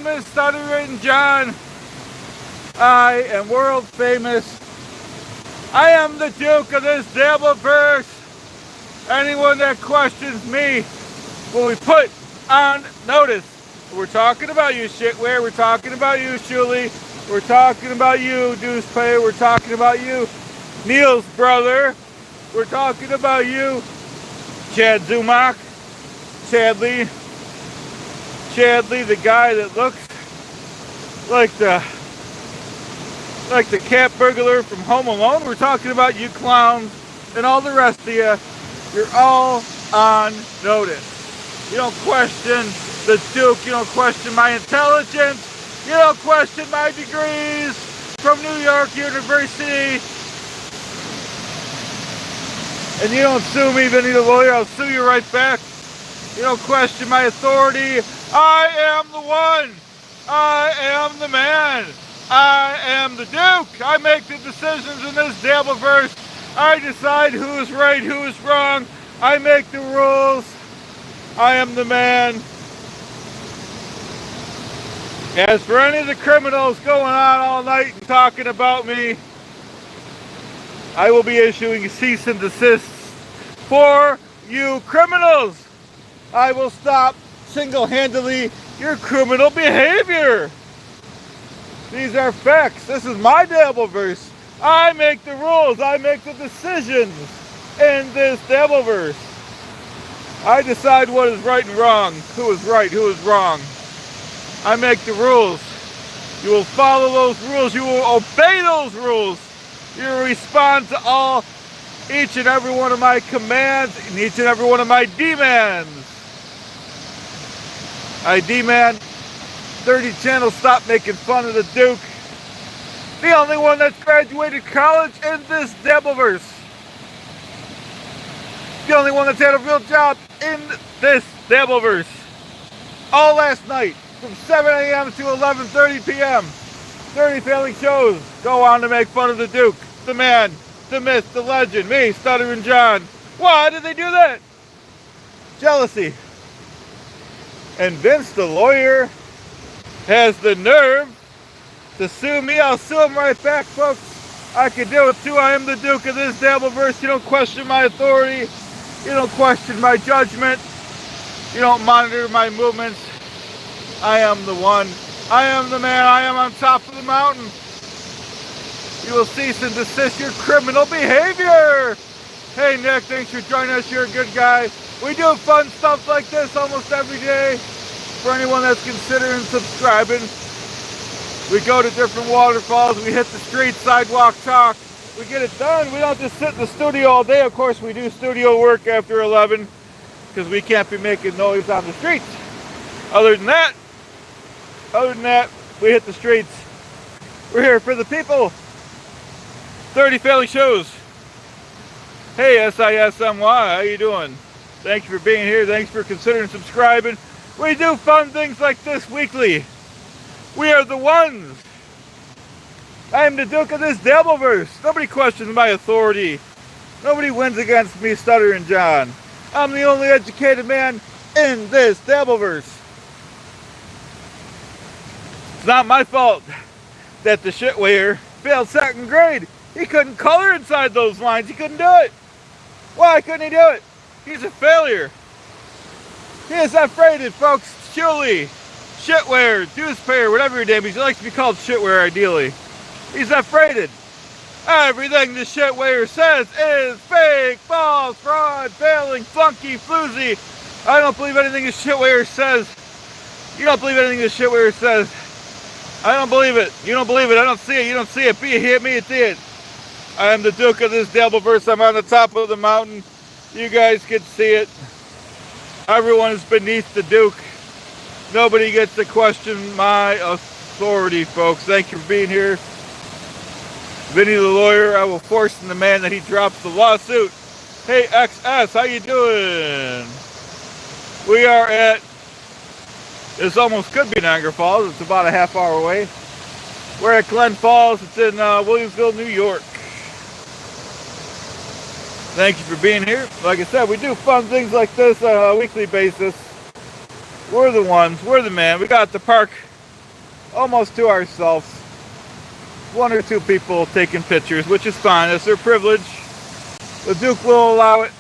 name is Stuttering John. I am world famous. I am the Duke of this Dabbleverse. Anyone that questions me will be put on notice. We're talking about you, shitware. We're talking about you, Shuli. We're talking about you, Deuce Player. We're talking about you, Neil's brother. We're talking about you, Chad Zumach. Chadley, the guy that looks like the cat burglar from Home Alone. We're talking about you clowns and all the rest of you. You're all on notice. You don't question the Duke. You don't question my intelligence. You don't question my degrees from New York University. And you don't sue me, Vinny the lawyer. I'll sue you right back. You don't question my authority. I am the one. I am the man. I am the Duke. I make the decisions in this Dabbleverse. I decide who is right, who is wrong. I make the rules. I am the man. As for any of the criminals going on all night and talking about me, I will be issuing cease and desist for you criminals. I will stop single-handedly your criminal behavior. These are facts. This is my Dabbleverse. I make the rules. I make the decisions in this Dabbleverse. I decide what is right and wrong, who is right, who is wrong. I make the rules. You will follow those rules. You will obey those rules. You will respond to each and every one of my commands and each and every one of my demands. I demand 30 channels stop making fun of the Duke. The only one that's graduated college in this Dabbleverse. The only one that's had a real job in this Dabbleverse. All last night from 7 a.m. to 11:30 p.m. 30 failing shows go on to make fun of the Duke, the man, the myth, the legend, me, Stuttering John. Why did they do that? Jealousy. And Vince, the lawyer, has the nerve to sue me. I'll sue him right back, folks. I can do it too. I am the Duke of this Dabbleverse. You don't question my authority. You don't question my judgment. You don't monitor my movements. I am the one. I am the man. I am on top of the mountain. You will cease and desist your criminal behavior. Hey, Nick, thanks for joining us. You're a good guy. We do fun stuff like this almost every day. For anyone that's considering subscribing, we go to different waterfalls. We hit the street, sidewalk talk. We get it done. We don't just sit in the studio all day. Of course, we do studio work after 11 because we can't be making noise on the streets. Other than that, we hit the streets. We're here for the people. 30 failing shows. Hey, SISMY, how you doing? Thank you for being here. Thanks for considering subscribing. We do fun things like this weekly. We are the ones. I am the Duke of this Dabbleverse. Nobody questions my authority. Nobody wins against me, Stuttering John. I'm the only educated man in this Dabbleverse. It's not my fault that the shitwayer failed second grade. He couldn't color inside those lines. He couldn't do it. Why couldn't he do it? He's a failure. He is F-rated, folks. Shuli, shitware, deuce payer, whatever your name is. He likes to be called shitware, ideally. He's F-rated. Everything the shitware says is fake, false, fraud, failing, flunky, floozy. I don't believe anything the shitware says. You don't believe anything the shitware says. I don't believe it. You don't believe it. I don't see it. You don't see it. Be it here, me it did. I am the Duke of this Dabbleverse. I'm on the top of the mountain. You guys can see it. Everyone is beneath the Duke. Nobody gets to question my authority, folks. Thank you for being here. Vinny the lawyer, I will force the man that he drops the lawsuit. Hey, XS, how you doing? We are at, this almost could be Niagara Falls. It's about a half hour away. We're at Glen Falls. It's in Williamsville, New York. Thank you for being here. Like I said, we do fun things like this on a weekly basis. We're the ones. We're the man. We got the park almost to ourselves. One or two people taking pictures, which is fine. It's their privilege. The Duke will allow it.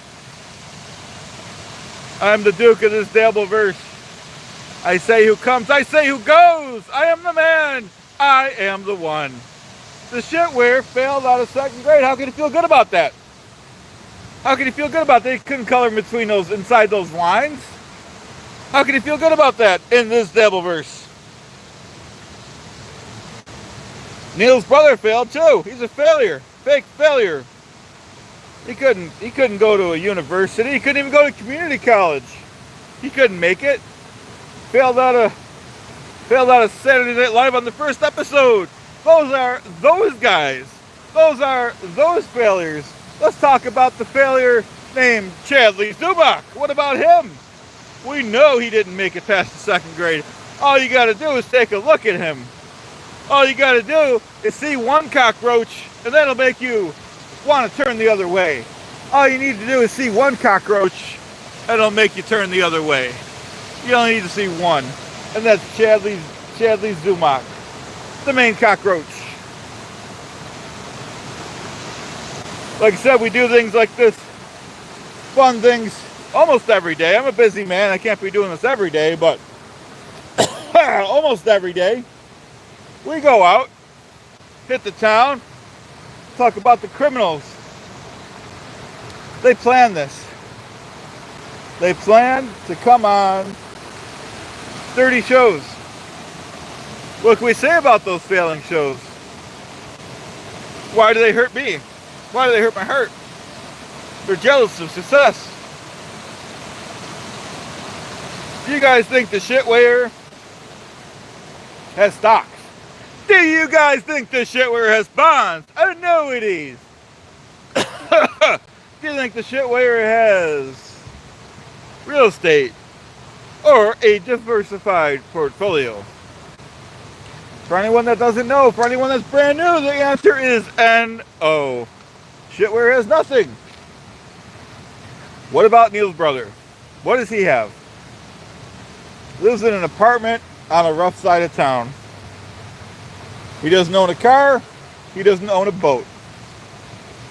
I'm the Duke of this Dabbleverse. I say who comes, I say who goes. I am the man. I am the one. The shitware failed out of second grade. How can you feel good about that? How can you feel good about that? He couldn't color between those, inside those lines. How can you feel good about that in this Dabbleverse? Neil's brother failed too. He's a failure. Fake failure. He couldn't go to a university. He couldn't even go to community college. He couldn't make it. Failed out of Saturday Night Live on the first episode. Those are those guys. Those are those failures. Let's talk about the failure named Chadley Zubak. What about him? We know he didn't make it past the second grade. All you got to do is take a look at him. All you got to do is see one cockroach, and that'll make you want to turn the other way. All you need to do is see one cockroach, and it'll make you turn the other way. You only need to see one, and that's Chadley Zubak, the main cockroach. Like I said, we do things like this, fun things, almost every day. I'm a busy man. I can't be doing this every day, but almost every day. We go out, hit the town, talk about the criminals. They plan this. They plan to come on 30 shows. What can we say about those failing shows? Why do they hurt me? Why do they hurt my heart? They're jealous of success. Do you guys think the shitware has stocks? Do you guys think the shitware has bonds? Annuities? Do you think the shitware has real estate or a diversified portfolio? For anyone that doesn't know, for anyone that's brand new, the answer is no. Shitware has nothing. What about Neil's brother? What does he have? Lives in an apartment on a rough side of town. He doesn't own a car. He doesn't own a boat.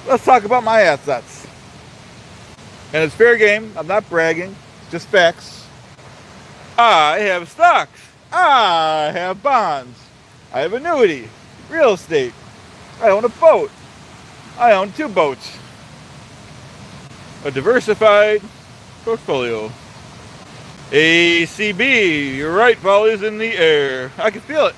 Let's talk about my assets. And it's fair game. I'm not bragging. Just facts. I have stocks. I have bonds. I have annuity. Real estate. I own a boat. I own 2 boats. A diversified portfolio. ACB. Your right ball is in the air. I can feel it.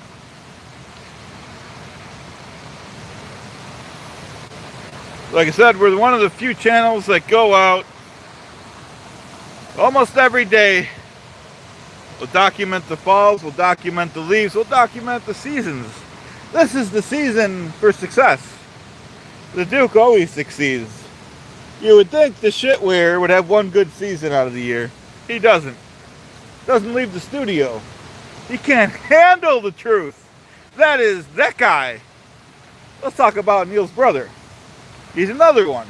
Like I said, we're one of the few channels that go out almost every day. We'll document the falls, we'll document the leaves, we'll document the seasons. This is the season for success. The Duke always succeeds. You would think the shitware would have one good season out of the year. He doesn't. Doesn't leave the studio. He can't handle the truth. That is that guy. Let's talk about Neil's brother. He's another one.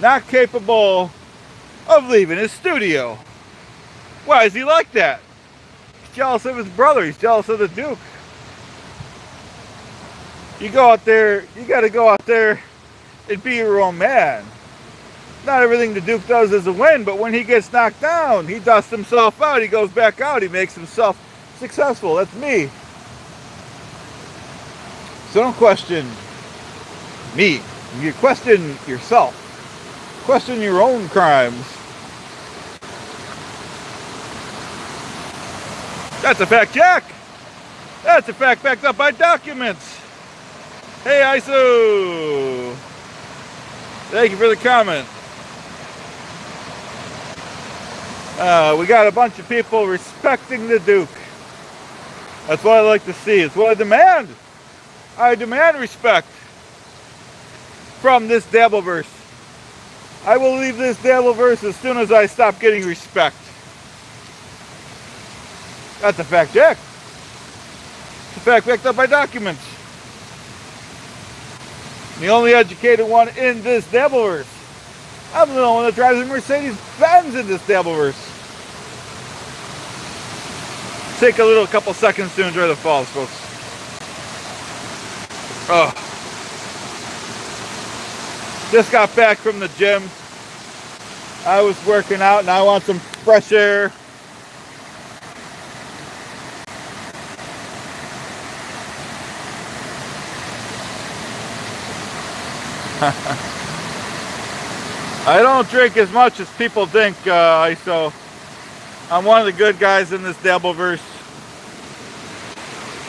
Not capable of leaving his studio. Why is he like that? He's jealous of his brother. He's jealous of the Duke. You go out there, you got to go out there and be your own man. Not everything the Duke does is a win, but when he gets knocked down, he dusts himself out. He goes back out. He makes himself successful. That's me. So don't question me. You question yourself. Question your own crimes. That's a fact check. That's a fact backed up by documents. Hey, ISO. Thank you for the comment. We got a bunch of people respecting the Duke. That's what I like to see. It's what I demand. I demand respect from this Dabbleverse. I will leave this Dabbleverse as soon as I stop getting respect. That's a fact check. It's a fact backed up by documents. The only educated one in this Dabbleverse. I'm the one that drives a Mercedes-Benz in this Dabbleverse. Take a couple seconds to enjoy the falls, folks. Oh. Just got back from the gym. I was working out and I want some fresh air. I don't drink as much as people think, so I'm one of the good guys in this Dabbleverse.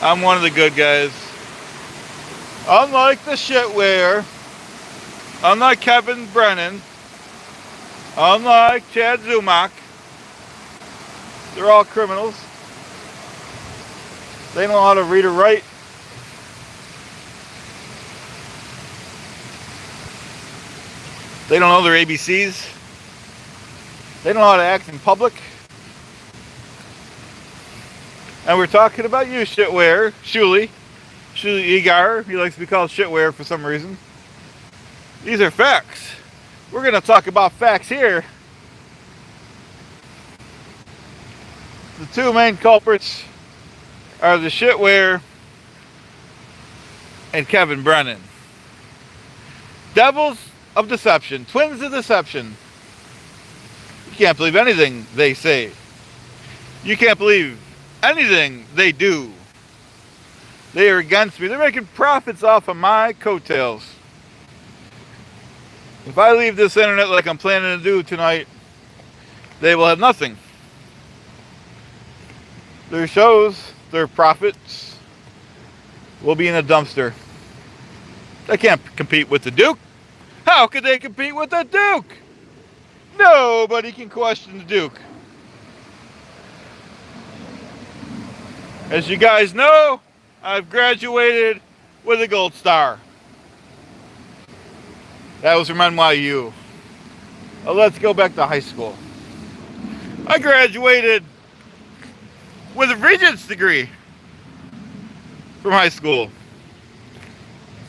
I'm one of the good guys. Unlike the shitware, unlike Kevin Brennan, unlike Chad Zumock, they're all criminals. They know how to read or write. They don't know their ABCs. They don't know how to act in public. And we're talking about you, shitware, Shuli Egar. He likes to be called shitware for some reason. These are facts. We're going to talk about facts here. The two main culprits are the shitware and Kevin Brennan. Devils of deception, twins of deception. You can't believe anything they say. You can't believe anything they do. They are against me. They're making profits off of my coattails. If I leave this internet like I'm planning to do tonight, they will have nothing. Their shows, their profits will be in a dumpster. They can't compete with the Duke. How could they compete with the Duke? Nobody can question the Duke. As you guys know, I've graduated with a gold star. That was from NYU. Well, let's go back to high school. I graduated with a Regents degree from high school.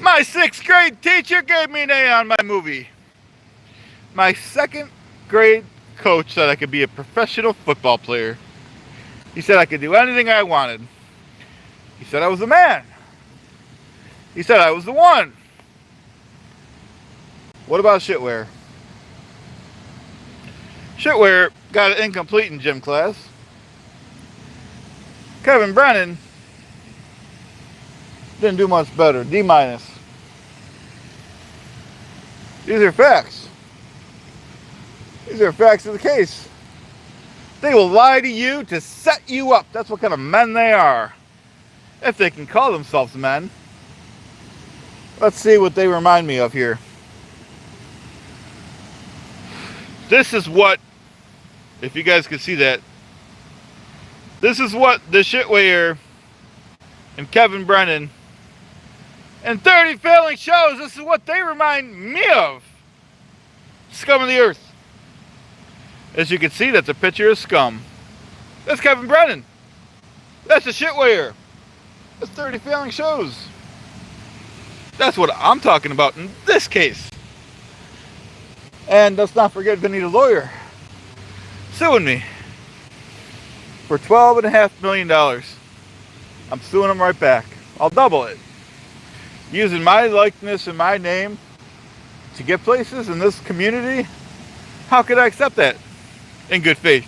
My 6th grade teacher gave me an A on my movie. My 2nd grade coach said I could be a professional football player. He said I could do anything I wanted. He said I was the man. He said I was the one. What about shitware? Shitware got it incomplete in gym class. Kevin Brennan didn't do much better. D-. These are facts. These are facts of the case. They will lie to you to set you up. That's what kind of men they are. If they can call themselves men. Let's see what they remind me of here. This is what, if you guys can see that, this is what the shitware and Kevin Brennan and 30 failing shows, this is what they remind me of. Scum of the earth. As you can see, that's a picture of scum. That's Kevin Brennan. That's the shitware. That's 30 failing shows. That's what I'm talking about in this case. And let's not forget Vinny the lawyer suing me for $12.5 million. I'm suing him right back. I'll double it. Using my likeness and my name to get places in this community. How could I accept that in good faith?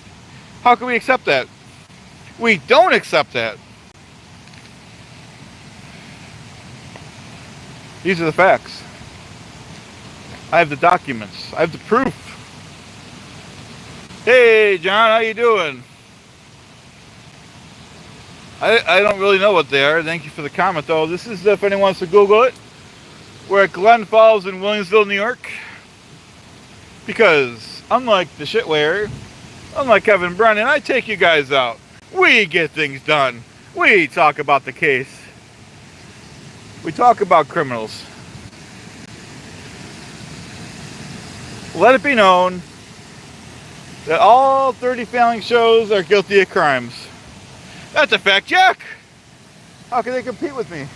How can we accept that? We don't accept that. These are the facts. I have the documents. I have the proof. Hey, John, how you doing? I don't really know what they are. Thank you for the comment, though. This is, if anyone wants to Google it, we're at Glen Falls in Williamsville, New York. Because, unlike the shitware, unlike Kevin Brennan, I take you guys out. We get things done. We talk about the case. We talk about criminals. Let it be known that all 30 failing shows are guilty of crimes. That's a fact check. How can they compete with me?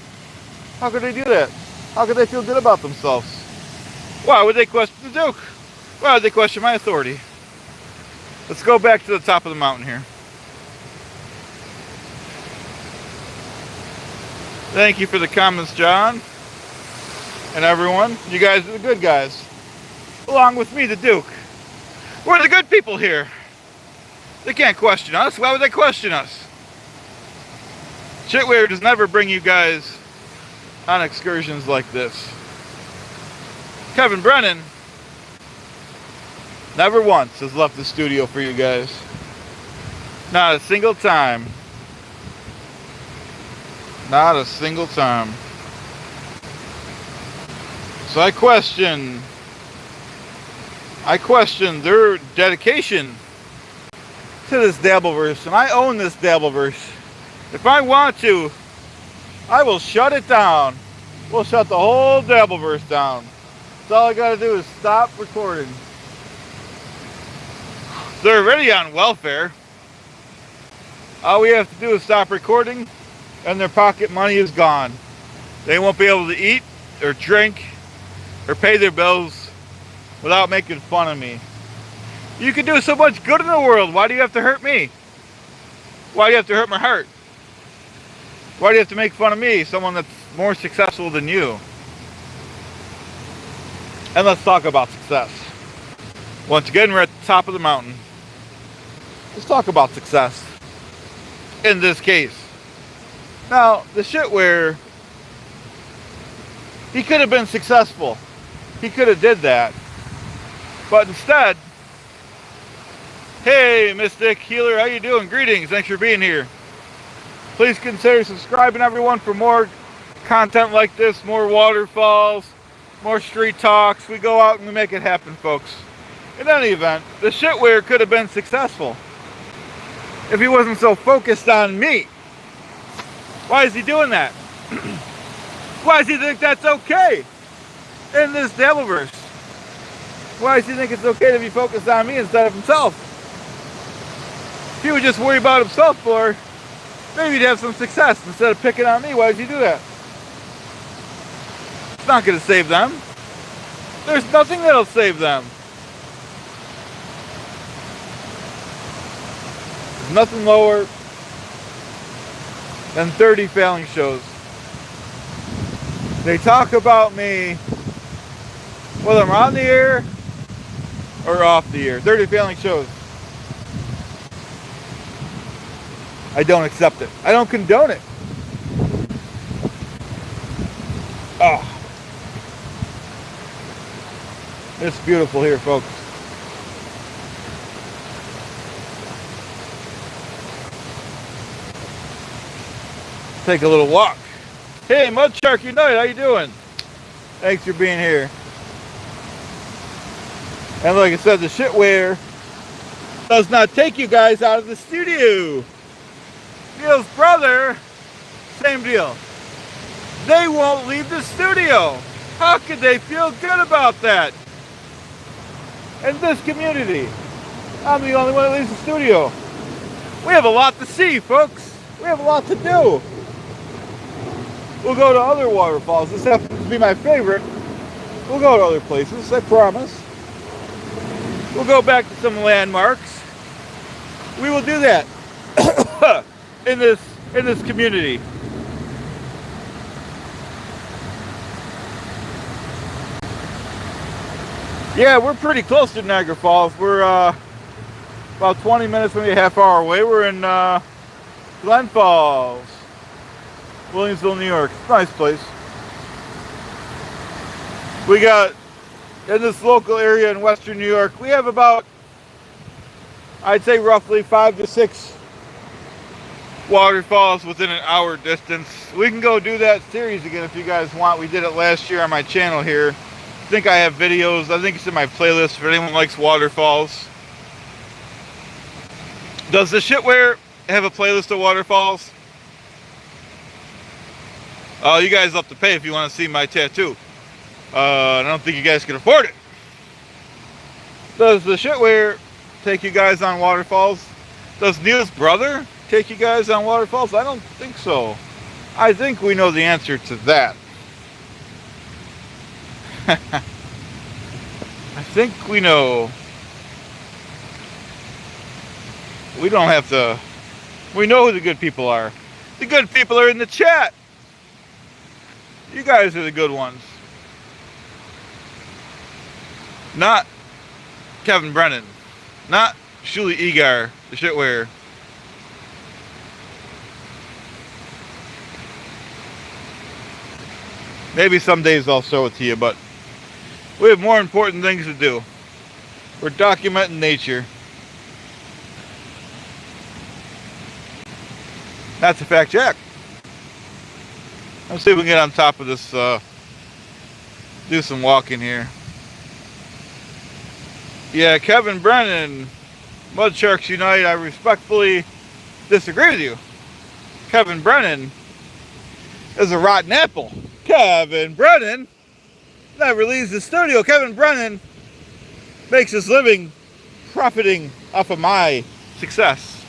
How could they do that? How could they feel good about themselves? Why would they question the Duke? Why would they question my authority? Let's go back to the top of the mountain here. Thank you for the comments, John. And everyone. You guys are the good guys. Along with me, the Duke. We're the good people here. They can't question us. Why would they question us? Shitware does never bring you guys on excursions like this. Kevin Brennan never once has left the studio for you guys. Not a single time. Not a single time. So I question their dedication to this Dabbleverse, and I own this Dabbleverse. If I want to, I will shut it down. We'll shut the whole Dabbleverse down. That's all I gotta do is stop recording. They're already on welfare. All we have to do is stop recording, and their pocket money is gone. They won't be able to eat or drink or pay their bills without making fun of me. You can do so much good in the world. Why do you have to hurt me? Why do you have to hurt my heart? Why do you have to make fun of me, someone that's more successful than you? And let's talk about success. Once again, we're at the top of the mountain. Let's talk about success. In this case. Now, the Shitware, he could have been successful. He could have did that. But instead, hey, Mystic Healer, how you doing? Greetings, thanks for being here. Please consider subscribing, everyone, for more content like this, more waterfalls, more street talks. We go out and we make it happen, folks. In any event, the Shitware could have been successful if he wasn't so focused on me. Why is he doing that? Why does he think that's okay in this Dabbleverse? Why does he think it's okay to be focused on me instead of himself? If he would just worry about himself more, maybe he'd have some success instead of picking on me. Why does he do that? It's not going to save them. There's nothing that'll save them. There's nothing lower than 30 failing shows. They talk about me whether I'm on the air or off the air. 30 failing shows. I don't accept it. I don't condone it. Oh. It's beautiful here, folks. Take a little walk. Hey, Mudshark Unite, how you doing? Thanks for being here. And like I said, the Shitware does not take you guys out of the studio. Neil's brother, same deal. They won't leave the studio. How could they feel good about that? In this community, I'm the only one that leaves the studio. We have a lot to see, folks. We have a lot to do. We'll go to other waterfalls. This happens to be my favorite. We'll go to other places, I promise. We'll go back to some landmarks. We will do that in this community. Yeah, we're pretty close to Niagara Falls. We're about 20 minutes, maybe a half hour away. We're in Glen Falls, Williamsville, New York. Nice place. We got, in this local area in Western New York, we have about, I'd say roughly 5 to 6 waterfalls within an hour distance. We can go do that series again if you guys want. We did it last year on my channel here. I think I have videos. I think it's in my playlist if anyone likes waterfalls. Does the Shitware have a playlist of waterfalls? Oh, you guys have to pay if you want to see my tattoo. I don't think you guys can afford it. Does the Shitware take you guys on waterfalls? Does Neil's brother take you guys on waterfalls? I don't think so. I think we know the answer to that. I think we know. We don't have to. We know who the good people are. The good people are in the chat. You guys are the good ones. Not Kevin Brennan. Not Shuli Egar, the shitware. Maybe some days I'll show it to you, but we have more important things to do. We're documenting nature. That's a fact check. Let's see if we can get on top of this, do some walking here. Yeah, Kevin Brennan, Mud Sharks Unite, I respectfully disagree with you. Kevin Brennan is a rotten apple. Kevin Brennan never leaves the studio. Kevin Brennan makes his living profiting off of my success.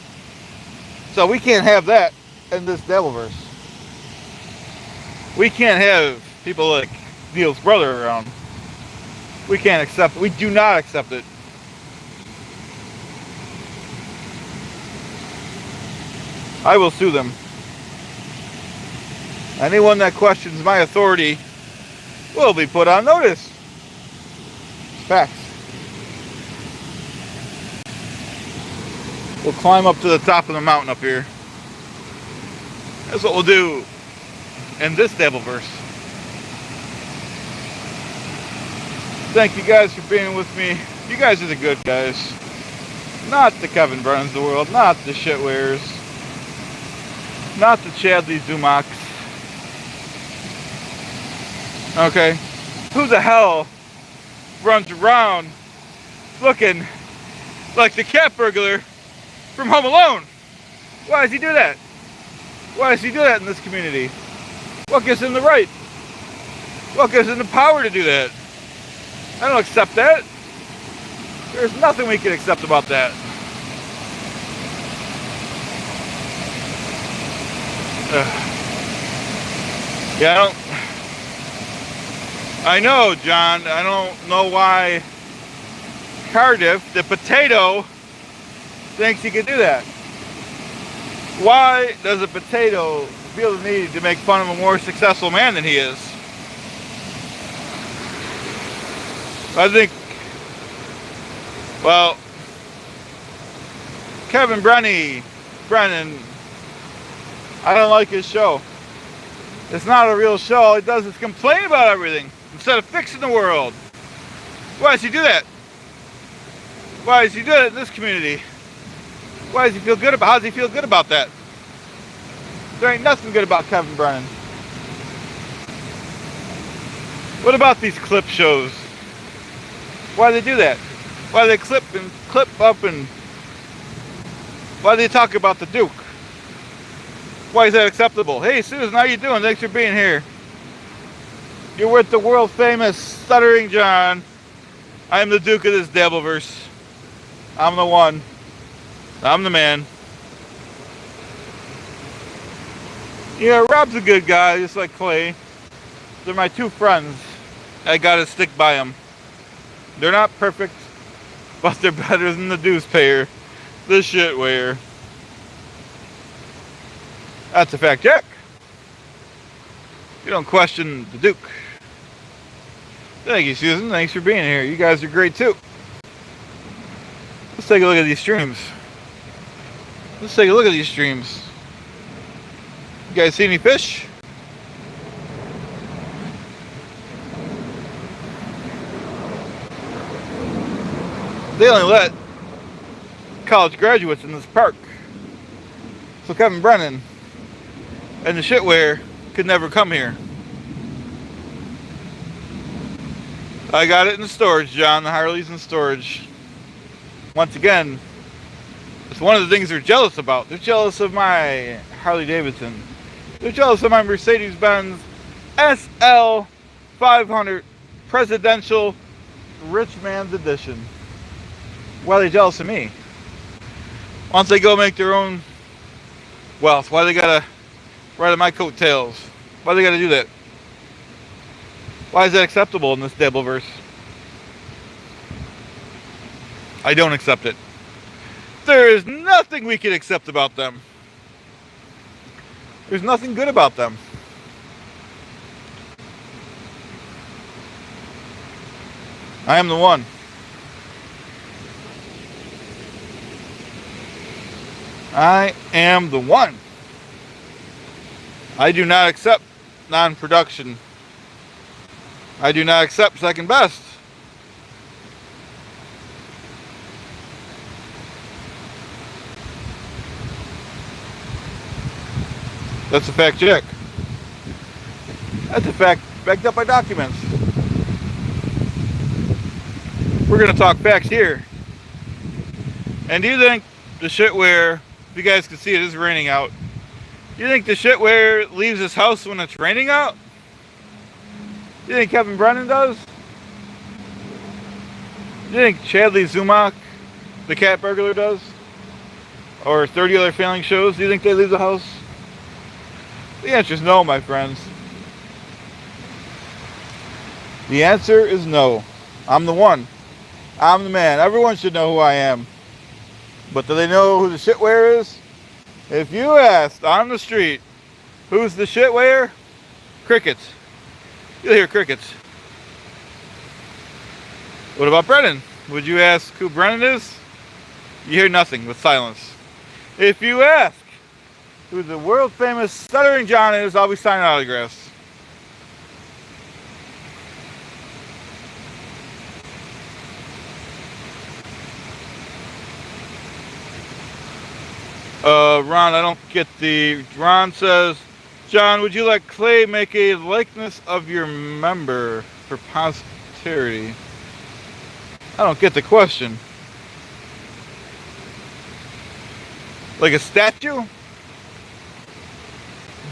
So we can't have that in this Devilverse. We can't have people like Neil's brother around. We can't accept it. We do not accept it. I will sue them. Anyone that questions my authority will be put on notice. Facts. We'll climb up to the top of the mountain up here. That's what we'll do in this Devilverse. Thank you guys for being with me. You guys are the good guys. Not the Kevin Brennans of the world. Not the shitwares. Not the Chadley Zumaks. Okay? Who the hell runs around looking like the cat burglar from Home Alone? Why does he do that? Why does he do that in this community? What gives him the right? What gives him the power to do that? I don't accept that. There's nothing we can accept about that. Yeah, I know, John. I don't know why Cardiff, the potato, thinks he can do that. Why does a potato feel the need to make fun of a more successful man than he is? I think, well, Kevin Brennan, I don't like his show. It's not a real show. All he does is complain about everything instead of fixing the world. Why does he do that? Why does he do it in this community? Why does he feel good about? How does he feel good about that? There ain't nothing good about Kevin Brennan. What about these clip shows? Why do they do that? Why do they clip up and why do they talk about the Duke? Why is that acceptable? Hey Susan, how you doing? Thanks for being here. You're with the world famous Stuttering John. I am the Duke of this Devilverse. I'm the one. I'm the man. Yeah, Rob's a good guy, just like Clay. They're my two friends. I gotta stick by them. They're not perfect, but they're better than the dues payer, the shitware. That's a fact check. You don't question the Duke. Thank you, Susan. Thanks for being here. You guys are great too. Let's take a look at these streams. Let's take a look at these streams. You guys see any fish? They only let college graduates in this park. So Kevin Brennan and the shitware could never come here. I got it in storage, John. The Harley's in storage. Once again, it's one of the things they're jealous about. They're jealous of my Harley Davidson. They're jealous of my Mercedes-Benz SL 500 Presidential Rich Man's Edition. Why are they jealous of me? Once they go make their own wealth, why they gotta ride on my coattails? Why they gotta do that? Why is that acceptable in this Devilverse? I don't accept it. There is nothing we can accept about them. There's nothing good about them. I am the one. I am the one. I do not accept non-production. I do not accept second best. That's a fact check. That's a fact backed up by documents. We're going to talk facts here. And do you think the shit where, if you guys can see it is raining out, do you think the shit where leaves his house when it's raining out? Do you think Kevin Brennan does? Do you think Chadley Zumach, the cat burglar, does? Or 30 other failing shows? Do you think they leave the house? The answer is no, my friends. The answer is no. I'm the one. I'm the man. Everyone should know who I am. But do they know who the shitware is? If you asked on the street, who's the shitware? Crickets. You'll hear crickets. What about Brennan? Would you ask who Brennan is? You hear nothing but silence. If you ask who the world famous Stuttering John is, I'll be signing autographs. Ron, I don't get the... Ron says, John, would you let Clay make a likeness of your member for posterity? I don't get the question. Like a statue? Is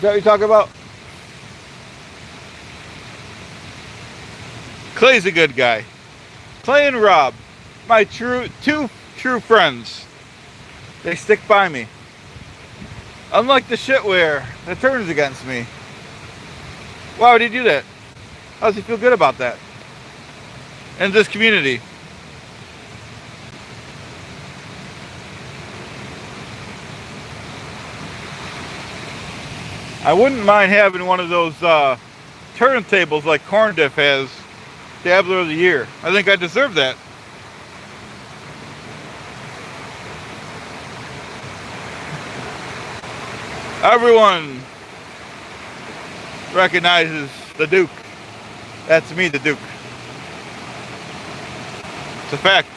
that what you're talking about? Clay's a good guy. Clay and Rob, my two true friends. They stick by me. Unlike the shitware that turns against me. Why would he do that? How does he feel good about that? In this community. I wouldn't mind having one of those turntables like Corn Diff has. Dabbler of the Year. I think I deserve that. Everyone recognizes the Duke. That's me, the Duke. It's a fact.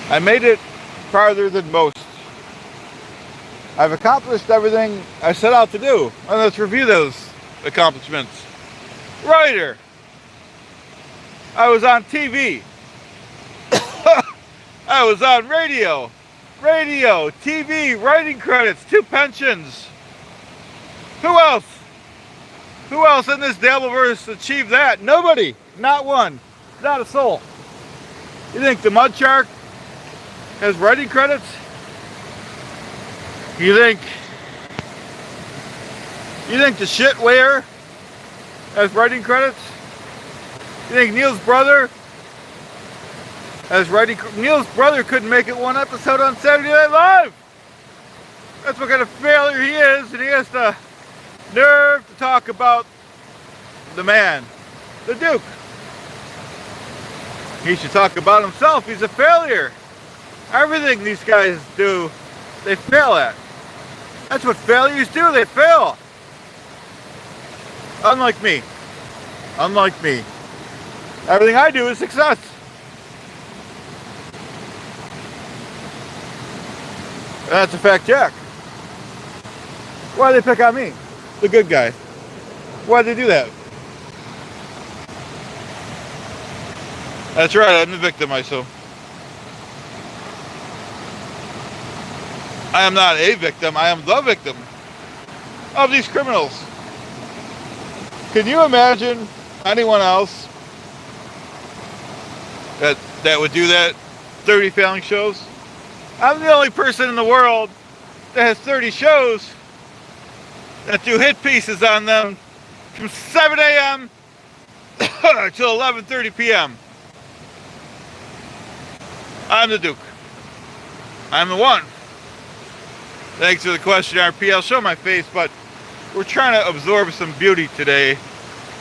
I made it farther than most. I've accomplished everything I set out to do. And let's review those accomplishments. Writer. I was on TV. I was on radio. Radio, TV, writing credits, 2 pensions. Who else? Who else in this Dabbleverse achieved that? Nobody. Not one. Not a soul. You think the Mud Shark has writing credits? You think the Shitware has writing credits? You think Neil's brother has writing? Neil's brother couldn't make it one episode on Saturday Night Live. That's what kind of failure he is, and he has the nerve to talk about the man, the Duke. He should talk about himself. He's a failure. Everything these guys do, they fail at. That's what failures do, they fail. Unlike me. Unlike me. Everything I do is success. That's a fact check. Why do they pick on me? The good guy. Why do they do that? That's right, I'm the victim, I so. I am not a victim, I am the victim of these criminals. Can you imagine anyone else that would do that? 30 failing shows? I'm the only person in the world that has 30 shows that do hit pieces on them from 7 a.m. till 11:30 p.m. I'm the Duke. I'm the one. Thanks for the question, RP. I'll show my face, but we're trying to absorb some beauty today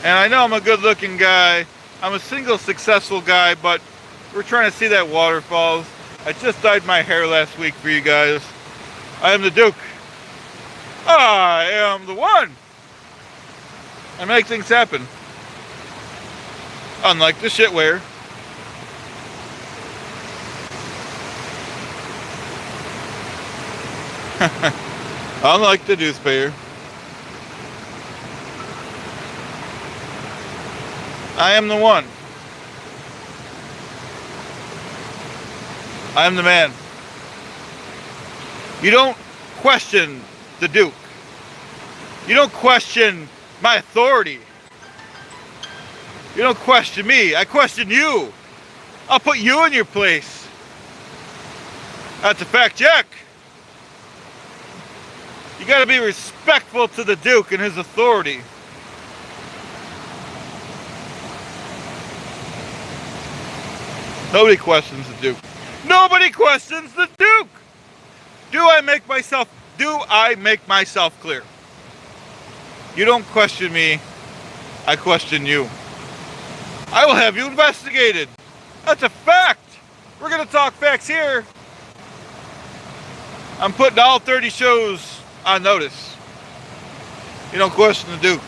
And I know I'm a good-looking guy. I'm a single successful guy, but we're trying to see that Waterfalls. I just dyed my hair last week for you guys. I am the Duke. I am the one. I make things happen. Unlike the shitware. Unlike the deucepayer. I am the one. I am the man. You don't question the Duke. You don't question my authority. You don't question me. I question you. I'll put you in your place. That's a fact check. You gotta be respectful to the Duke and his authority. Nobody questions the Duke. Nobody questions the Duke! Do I make myself clear? You don't question me, I question you. I will have you investigated. That's a fact. We're gonna talk facts here. I'm putting all 30 shows on notice. You don't question the Duke.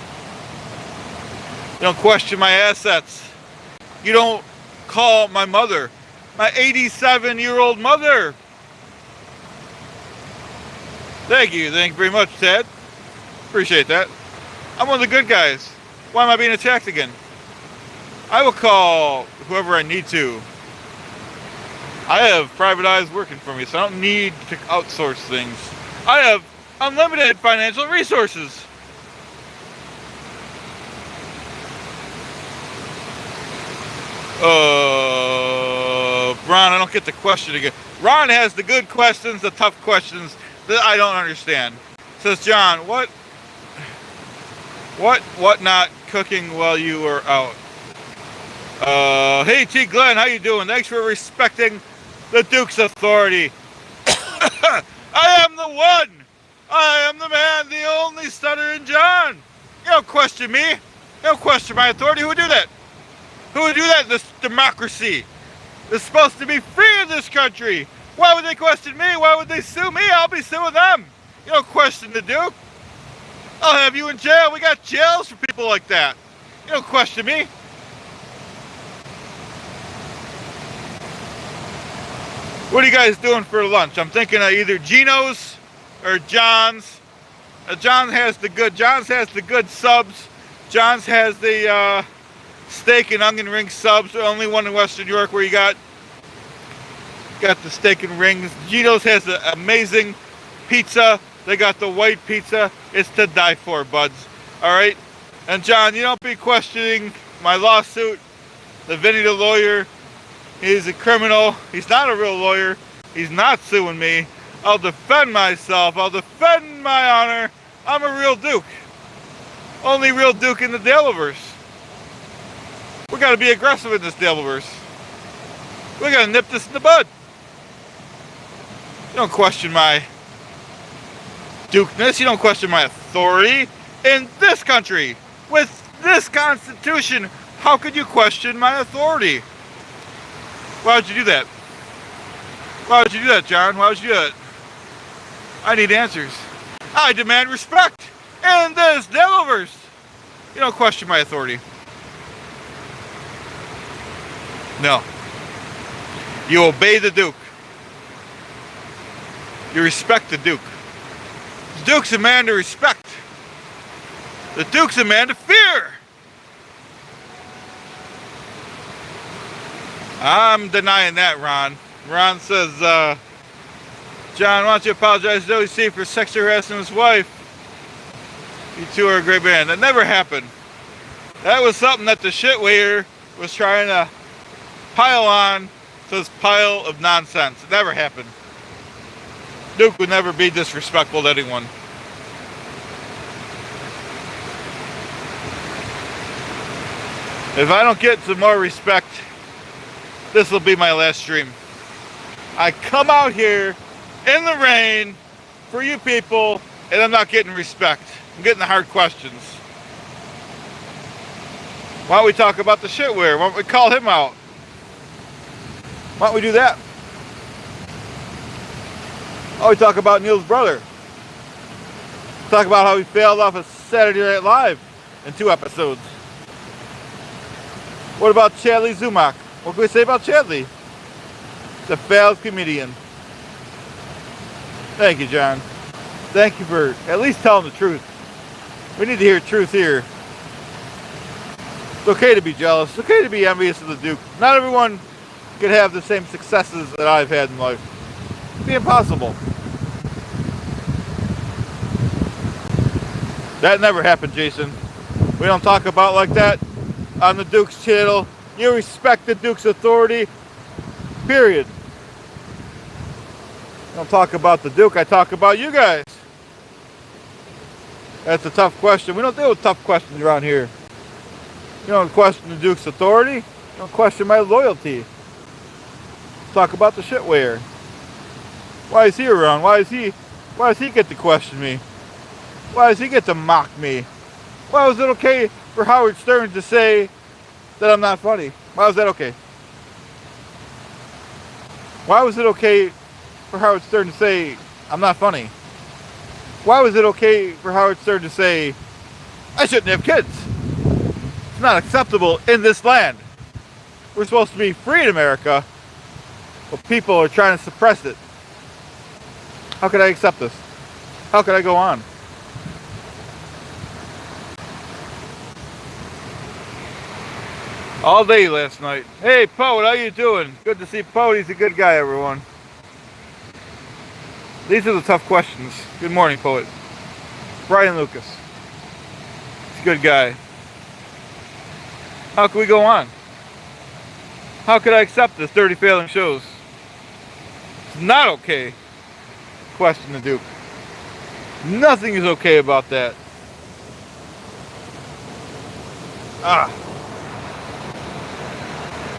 You don't question my assets. You don't call my mother, my 87-year-old mother. Thank you very much, Ted. Appreciate that. I'm one of the good guys. Why am I being attacked again? I will call whoever I need to. I have private eyes working for me, so I don't need to outsource things. I have unlimited financial resources. Ron, I don't get the question again. Ron has the good questions, the tough questions that I don't understand. Says John, what not cooking while you were out? Hey T. Glen, how you doing? Thanks for respecting the Duke's authority. I am the one. I am the man, the only Stuttering John. You don't question me. You don't question my authority. Who would do that? Who would do that in this democracy? It's supposed to be free in this country. Why would they question me? Why would they sue me? I'll be suing them. You don't question the Duke. I'll have you in jail. We got jails for people like that. You don't question me. What are you guys doing for lunch? I'm thinking of either Gino's or John's. John's has the good subs. John's has the steak and onion ring subs. The only one in Western New York where you got the steak and rings. Gino's has the amazing pizza. They got the white pizza. It's to die for, buds. All right? And John, you don't be questioning my lawsuit. The Vinny the lawyer, he's a criminal. He's not a real lawyer. He's not suing me. I'll defend myself. I'll defend my honor. I'm a real Duke. Only real Duke in the Daleverse. We got to be aggressive in this Daleverse. We got to nip this in the bud. You don't question my Dukeness. You don't question my authority. In this country, with this Constitution, how could you question my authority? Why would you do that? Why would you do that, John? Why would you do that? I need answers. I demand respect in this Daleverse. You don't question my authority. No. You obey the Duke. You respect the Duke. The Duke's a man to respect. The Duke's a man to fear. I'm denying that, Ron. Ron says, John, why don't you apologize to OEC for sexually harassing his wife? You two are a great band. That never happened. That was something that the shitwaiter was trying to pile on to this pile of nonsense. It never happened. Duke would never be disrespectful to anyone. If I don't get some more respect, this will be my last stream. I come out here in the rain for you people, and I'm not getting respect. I'm getting the hard questions. Why don't we talk about the shitware? Why don't we call him out? Why don't we do that? Why don't we talk about Neil's brother? Talk about how he failed off of Saturday Night Live in 2 episodes. What about Chadley Zumak? What can we say about Chadley? He's a failed comedian. Thank you, John. Thank you for at least telling the truth. We need to hear truth here. It's okay to be jealous. It's okay to be envious of the Duke. Not everyone can have the same successes that I've had in life. It'd be impossible. That never happened, Jason. We don't talk about like that on the Duke's channel. You respect the Duke's authority, period. I don't talk about the Duke, I talk about you guys. That's a tough question. We don't deal with tough questions around here. You don't question the Duke's authority. You don't question my loyalty. Let's talk about the shitware. Why is he around? Why does he get to question me? Why does he get to mock me? Why was it okay for Howard Stern to say that I'm not funny? Why was that okay? Why was it okay for Howard Stern to say I'm not funny? Why was it okay for Howard Stern to say I shouldn't have kids? It's not acceptable in this land. We're supposed to be free in America, but people are trying to suppress it. How could I accept this? How could I go on? All day last night. Hey, Poet, how you doing? Good to see Poet. He's a good guy, everyone. These are the tough questions. Good morning, Poet. Brian Lucas. He's a good guy. How can we go on? How could I accept this? 30 failing shows. It's not okay. Question the Duke. Nothing is okay about that.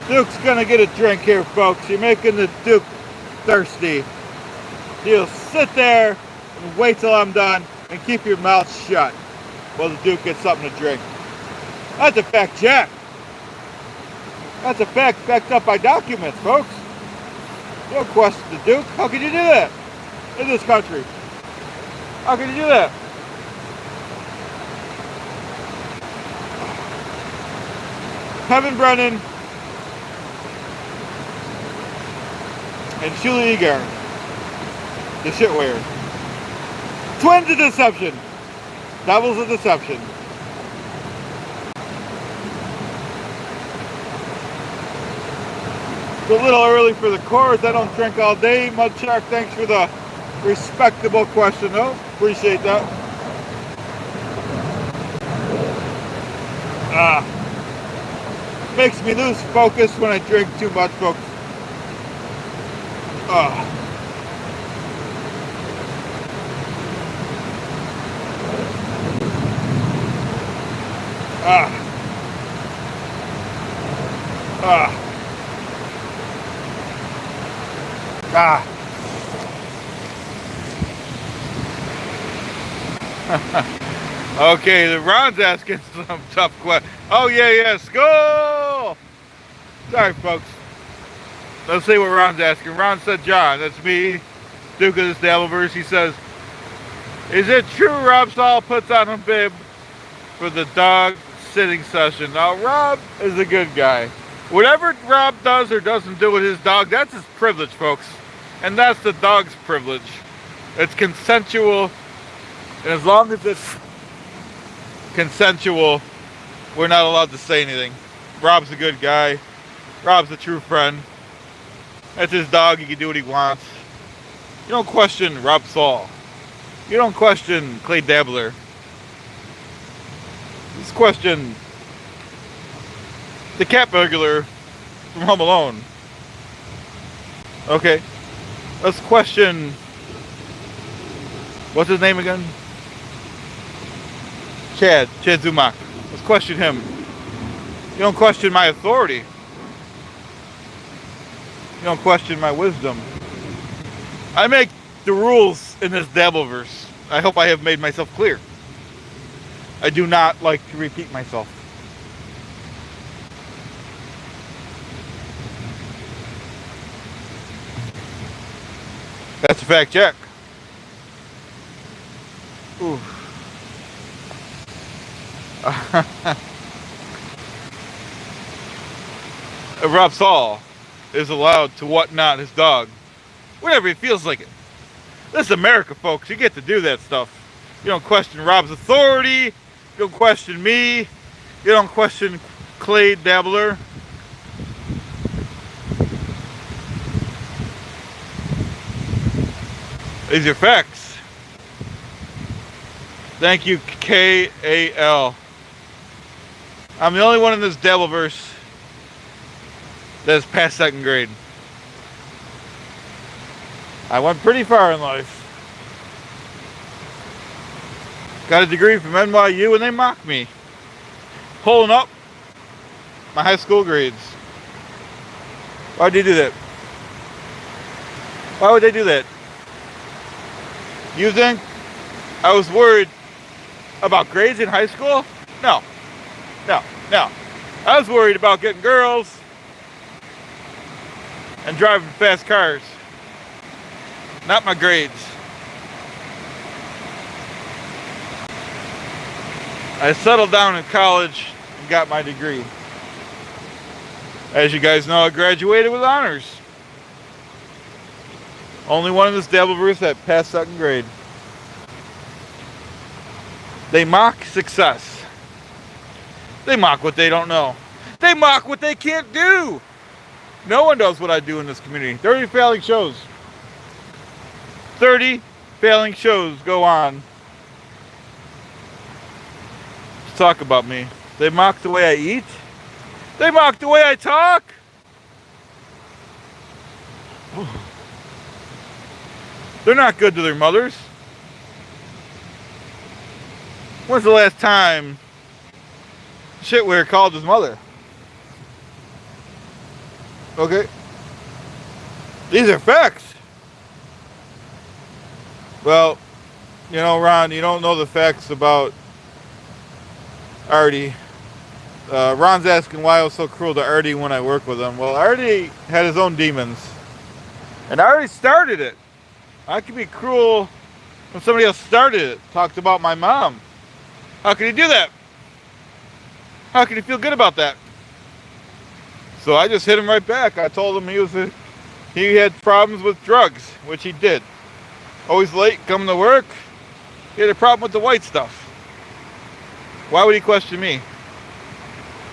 Duke's gonna get a drink here, folks. You're making the Duke thirsty. You'll sit there and wait till I'm done and keep your mouth shut while the Duke gets something to drink. That's a fact check. That's a fact backed up by documents, folks. You don't question the Duke. How can you do that in this country? How can you do that? Kevin Brennan and Julie Egar, the shitware. Twins of deception. Doubles of deception. It's a little early for the chorus. I don't drink all day. Mudshark, thanks for the respectable question, though. Appreciate that. Makes me lose focus when I drink too much, folks. Ah. Okay, the Ron's asking some tough questions. Oh, yeah, school! Sorry, folks. Let's see what Ron's asking. Ron said, John, that's me, Duke of the Dabbleverse. He says, is it true Rob Saul puts on a bib for the dog sitting session? Now, Rob is a good guy. Whatever Rob does or doesn't do with his dog, that's his privilege, folks. And that's the dog's privilege. It's consensual. And as long as it's consensual, we're not allowed to say anything. Rob's a good guy. Rob's a true friend. That's his dog. He can do what he wants. You don't question Rob Saul. You don't question Clay Dabbler. Just question the cat burglar from Home Alone. Okay. Let's question, what's his name again? Chad Zumak. Let's question him. You don't question my authority. You don't question my wisdom. I make the rules in this Dabbleverse. I hope I have made myself clear. I do not like to repeat myself. a fact check. Ooh. Rob Saul is allowed to whatnot his dog whenever he feels like it. This is America, folks. You get to do that stuff. You don't question Rob's authority. You don't question me. You don't question Clay Dabbler. These are facts. Thank you, KAL. I'm the only one in this Dabbleverse that's past 2nd grade. I went pretty far in life. Got a degree from NYU and they mocked me. Pulling up my high school grades. Why'd they do that? Why would they do that? You think I was worried about grades in high school? No. I was worried about getting girls and driving fast cars. Not my grades. I settled down in college and got my degree. As you guys know, I graduated with honors. Only one in this Dabbleverse that passed 2nd grade. They mock success. They mock what they don't know. They mock what they can't do. No one does what I do in this community. 30 failing shows. 30 failing shows go on. Let's talk about me. They mock the way I eat. They mock the way I talk. They're not good to their mothers. When's the last time Shitware called his mother? Okay. These are facts. Well, you know, Ron, you don't know the facts about Artie. Ron's asking why I was so cruel to Artie when I worked with him. Well, Artie had his own demons. And Artie started it. I could be cruel when somebody else started it. Talked about my mom. How could he do that? How could he feel good about that? So I just hit him right back. I told him he had problems with drugs, which he did. Always late, coming to work. He had a problem with the white stuff. Why would he question me?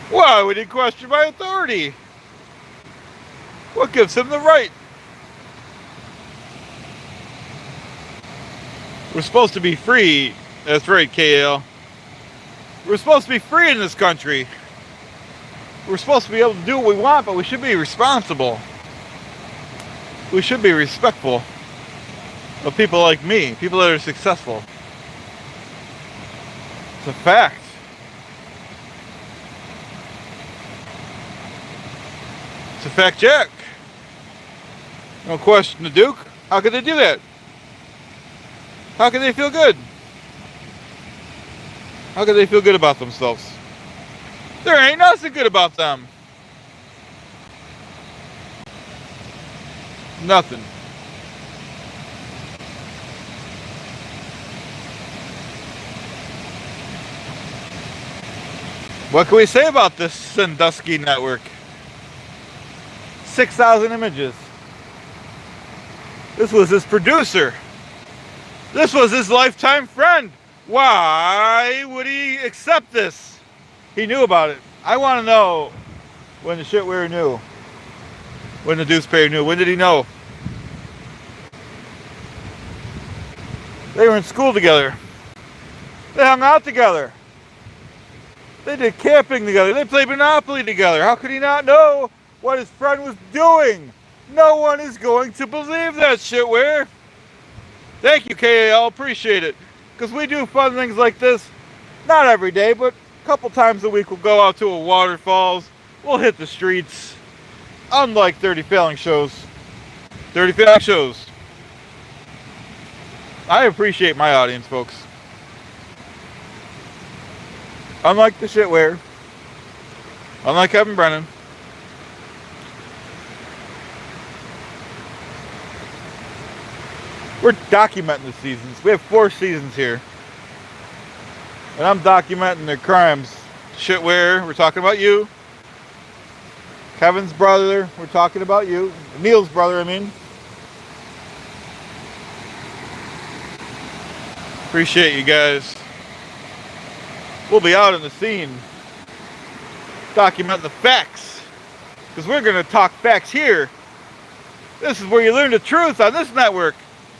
Why would he question my authority? What gives him the right? We're supposed to be free. That's right, KL. We're supposed to be free in this country. We're supposed to be able to do what we want, but we should be responsible. We should be respectful of people like me, people that are successful. It's a fact. It's a fact check. No question the Duke. How could they do that? How could they feel good? How could they feel good about themselves? There ain't nothing good about them. Nothing. What can we say about this Sandusky network? 6,000 images. This was his producer. This was his lifetime friend. Why would he accept this? He knew about it. I want to know when the shitware knew. When the Deucepayer knew. When did he know? They were in school together. They hung out together. They did camping together. They played Monopoly together. How could he not know what his friend was doing? No one is going to believe that shitware. Thank you, KAL. Appreciate it. Because we do fun things like this. Not every day, but a couple times a week we'll go out to a Waterfalls. We'll hit the streets. Unlike 30 failing shows. 30 failing shows. I appreciate my audience, folks. Unlike the shitware. Unlike Kevin Brennan. We're documenting the seasons. We have 4 seasons here. And I'm documenting their crimes. Shitware, we're talking about you. Kevin's brother, we're talking about you. Neil's brother, I mean. Appreciate you guys. We'll be out in the scene, documenting the facts, because we're going to talk facts here. This is where you learn the truth on this network,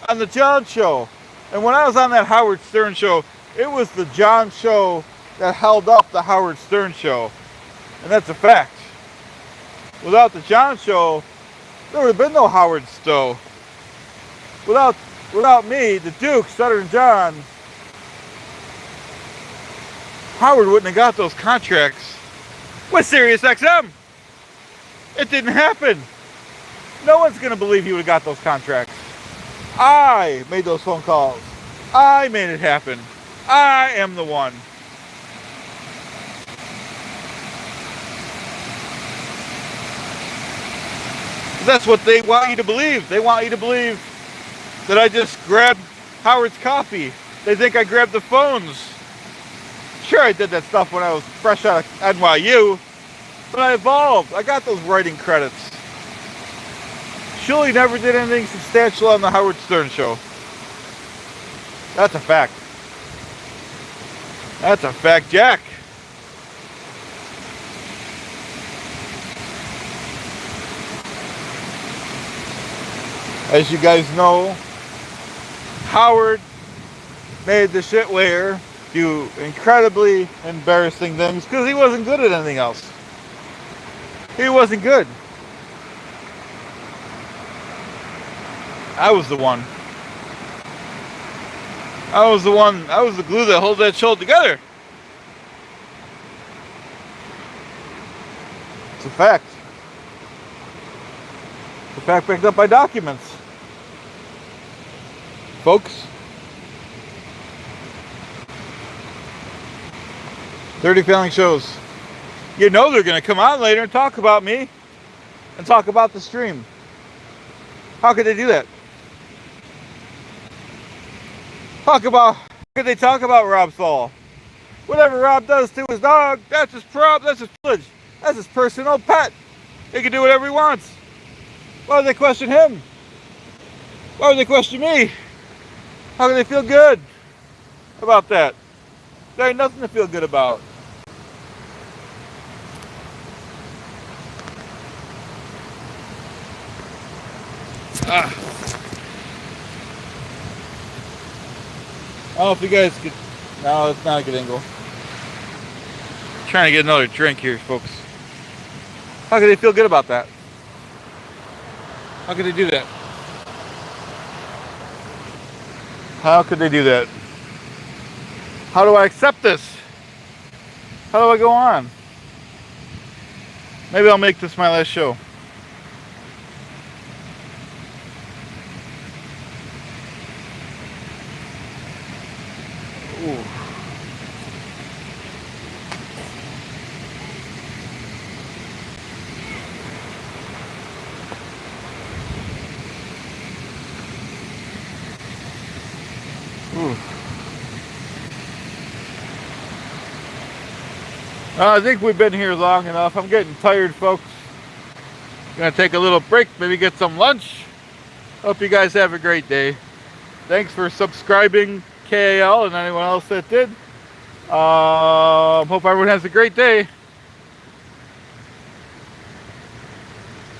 on the John Show. And when I was on that Howard Stern show, it was the John Show that held up the Howard Stern show. And that's a fact. Without the John Show, there would have been no Howard Stowe. Without me, the Duke, Stuttering John, Howard wouldn't have got those contracts with SiriusXM. It didn't happen. No one's going to believe he would have got those contracts. I made those phone calls. I made it happen. I am the one. That's what they want you to believe. They want you to believe that I just grabbed Howard's coffee. They think I grabbed the phones. Sure, I did that stuff when I was fresh out of NYU, but I evolved. I got those writing credits. Shuley never did anything substantial on the Howard Stern show. That's a fact. That's a fact, Jack. As you guys know, Howard made the shitware do incredibly embarrassing things because he wasn't good at anything else. He wasn't good. I was the one. I was the glue that holds that show together. It's a fact. It's a fact backed up by documents. Folks, 30 failing shows. You know they're going to come on later and talk about me and talk about the stream. How could they do that? How could they talk about Rob Saul? Whatever Rob does to his dog, that's his prop, that's his privilege, that's his personal pet. He can do whatever he wants. Why would they question him? Why would they question me? How can they feel good about that? There ain't nothing to feel good about. I don't know if you guys could... No, it's not a good angle. I'm trying to get another drink here, folks. How could they feel good about that? How could they do that? How could they do that? How do I accept this? How do I go on? Maybe I'll make this my last show. Ooh. Ooh. I think we've been here long enough. I'm getting tired, folks. Gonna take a little break, maybe get some lunch. Hope you guys have a great day. Thanks for subscribing, KAL, and anyone else that did. Hope everyone has a great day.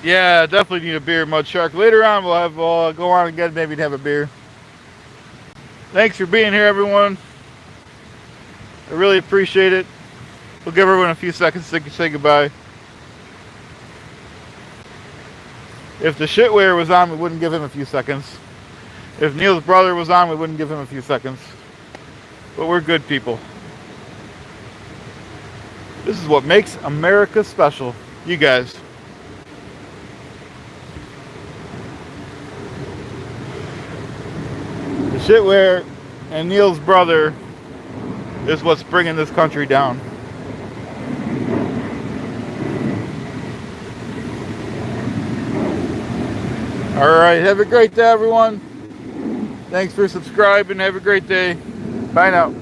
Yeah, definitely need a beer, Mud Shark. Later on, we'll go on again, maybe have a beer. Thanks for being here, everyone. I really appreciate it. We'll give everyone a few seconds to say goodbye. If the shitware was on, we wouldn't give him a few seconds. If Neil's brother was on, we wouldn't give him a few seconds. But we're good people. This is what makes America special. You guys. The shitware and Neil's brother is what's bringing this country down. All right, have a great day, everyone. Thanks for subscribing. Have a great day. Bye now.